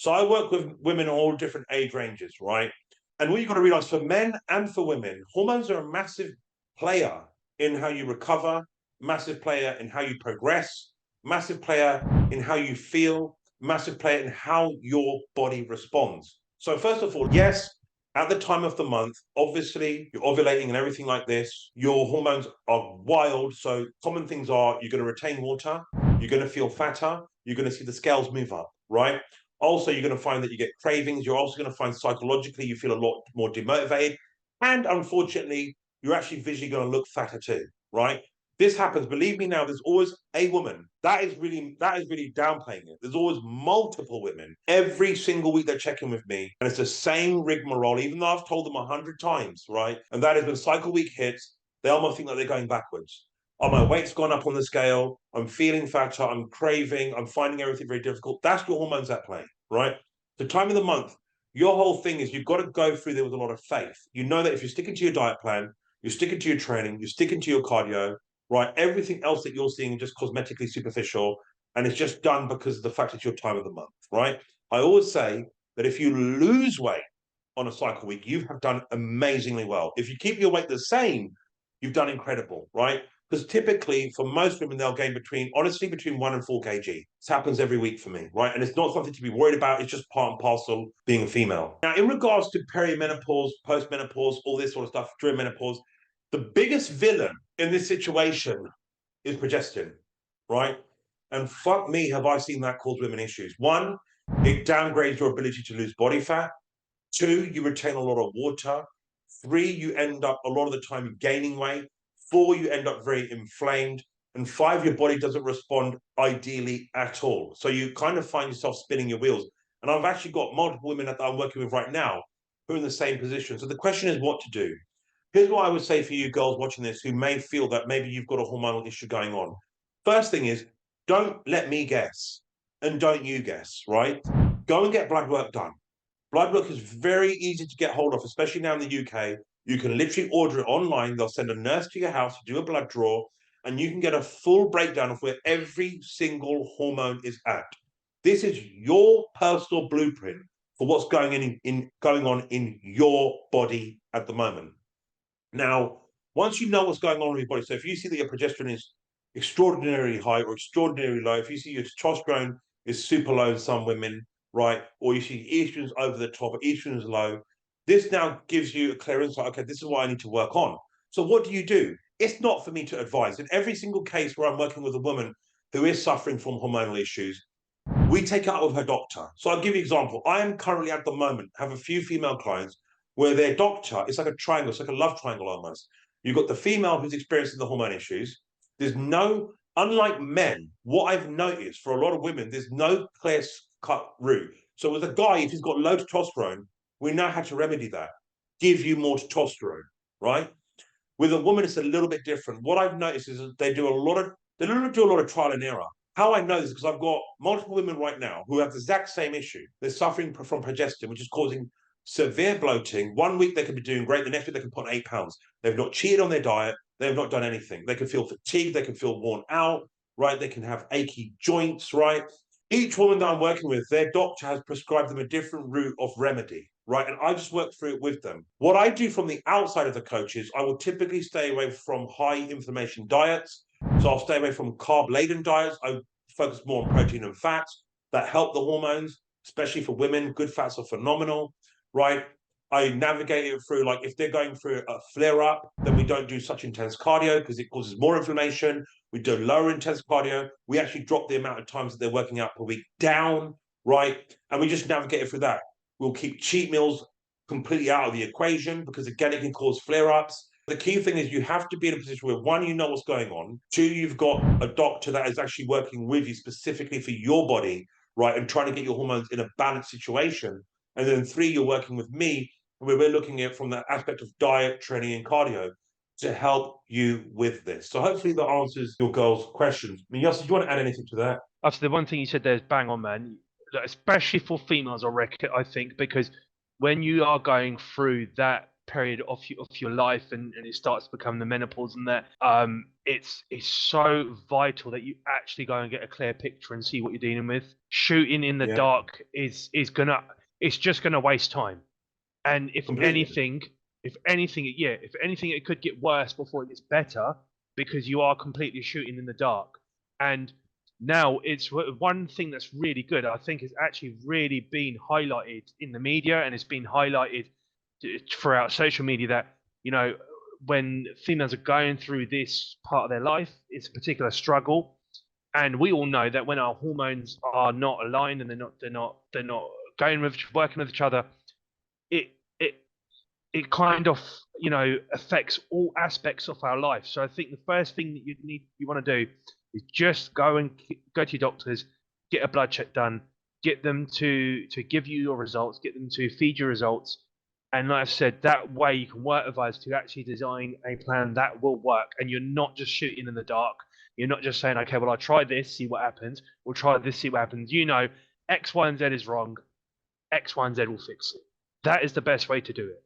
So I work with women of all different age ranges, right? And what you've got to realize for men and for women, hormones are a massive player in how you recover, massive player in how you progress, massive player in how you feel, massive player in how your body responds. So, first of all, yes, at the time of the month, obviously you're ovulating and everything like this, your hormones are wild. So, common things are you're going to retain water, you're going to feel fatter, you're going to see the scales move up, right? Also, you're going to find that you get cravings. You're also going to find psychologically you feel a lot more demotivated. And unfortunately, you're actually visually going to look fatter too, right? This happens. Believe me now, there's always a woman. That is really downplaying it. There's always multiple women. Every single week they're checking with me. And it's the same rigmarole, even though I've told them 100 times, right? And that is when cycle week hits, they almost think that they're going backwards. Oh, my weight's gone up on the scale. I'm feeling fatter. I'm craving. I'm finding everything very difficult. That's your hormones at play, right? The time of the month, your whole thing is you've got to go through there with a lot of faith. You know that if you're sticking to your diet plan, you're sticking to your training, you're sticking to your cardio, right? Everything else that you're seeing is just cosmetically superficial, and it's just done because of the fact it's your time of the month, right? I always say that if you lose weight on a cycle week, you have done amazingly well. If you keep your weight the same, you've done incredible, right? Because typically for most women, they'll gain honestly, between 1 and 4 kg. This happens every week for me, right? And it's not something to be worried about. It's just part and parcel being a female. Now, in regards to perimenopause, postmenopause, all this sort of stuff during menopause, the biggest villain in this situation is progesterone, right? And fuck me, have I seen that cause women issues. One, it downgrades your ability to lose body fat. Two, you retain a lot of water. Three, you end up a lot of the time gaining weight. Four, you end up very inflamed. And five, your body doesn't respond ideally at all. So you kind of find yourself spinning your wheels. And I've actually got multiple women that I'm working with right now who are in the same position. So the question is what to do. Here's what I would say for you girls watching this who may feel that maybe you've got a hormonal issue going on. First thing is, don't let me guess and don't you guess, right? Go and get blood work done. Blood work is very easy to get hold of, especially now in the UK. You can literally order it online. They'll send a nurse to your house to do a blood draw, and you can get a full breakdown of where every single hormone is at. This is your personal blueprint for what's going on in your body at the moment. Now, once you know what's going on with your body, so if you see that your progesterone is extraordinarily high or extraordinarily low, if you see your testosterone is super low in some women, right, or you see estrogen's over the top, or estrogen's low, this now gives you a clear insight. Okay, this is what I need to work on. So what do? It's not for me to advise. In every single case where I'm working with a woman who is suffering from hormonal issues, we take it out with her doctor. So I'll give you an example. I am currently at the moment have a few female clients where their doctor, it's like a triangle, it's like a love triangle almost. You've got the female who's experiencing the hormone issues. There's no, unlike men, what I've noticed for a lot of women, there's no clear cut route. So with a guy, if he's got low testosterone, we know how to remedy that. Give you more testosterone, right? With a woman, it's a little bit different. What I've noticed is that they do a lot of trial and error. How I know this is because I've got multiple women right now who have the exact same issue. They're suffering from progesterone, which is causing severe bloating. 1 week they can be doing great, the next week they can put on 8 pounds. They've not cheated on their diet, they have not done anything. They can feel fatigued, they can feel worn out, right? They can have achy joints, right? Each woman that I'm working with, their doctor has prescribed them a different route of remedy, right? And I just work through it with them. What I do from the outside of the coaches, I will typically stay away from high inflammation diets. So I'll stay away from carb-laden diets. I focus more on protein and fats that help the hormones, especially for women. Good fats are phenomenal, right? I navigate it through, like if they're going through a flare up, then we don't do such intense cardio because it causes more inflammation. We do lower intense cardio. We actually drop the amount of times that they're working out per week down, right? And we just navigate it through that. We'll keep cheat meals completely out of the equation because, again, it can cause flare ups. The key thing is you have to be in a position where, one, you know what's going on. Two, you've got a doctor that is actually working with you specifically for your body, right? And trying to get your hormones in a balanced situation. And then three, you're working with me where we're looking at it from the aspect of diet, training, and cardio to help you with this. So hopefully that answers your girls' questions. I mean, Yossi, do you want to add anything to that? Actually, the one thing you said there is bang on, man. Especially for females, I think, because when you are going through that period of your life, and it starts to become the menopause and that, it's so vital that you actually go and get a clear picture and see what you're dealing with. Shooting in the Yeah, dark is gonna it's just gonna waste time. And completely. if anything, yeah, if anything, it could get worse before it gets better because you are completely shooting in the dark. And now it's one thing that's really good. I think it's actually really been highlighted in the media, and it's been highlighted throughout social media that, when females are going through this part of their life, it's a particular struggle. And we all know that when our hormones are not aligned and they're not going with working with each other, it it it kind of affects all aspects of our life. So I think the first thing that you want to do is just go to your doctors, get a blood check done, get them to give you your results, get them to feed your results, and like I said, that way you can work with us to actually design a plan that will work, and you're not just shooting in the dark. You're not just saying, okay, well, I'll try this, see what happens. We'll try this, see what happens. X, Y, and Z is wrong. X, Y, and Z will fix it. That is the best way to do it.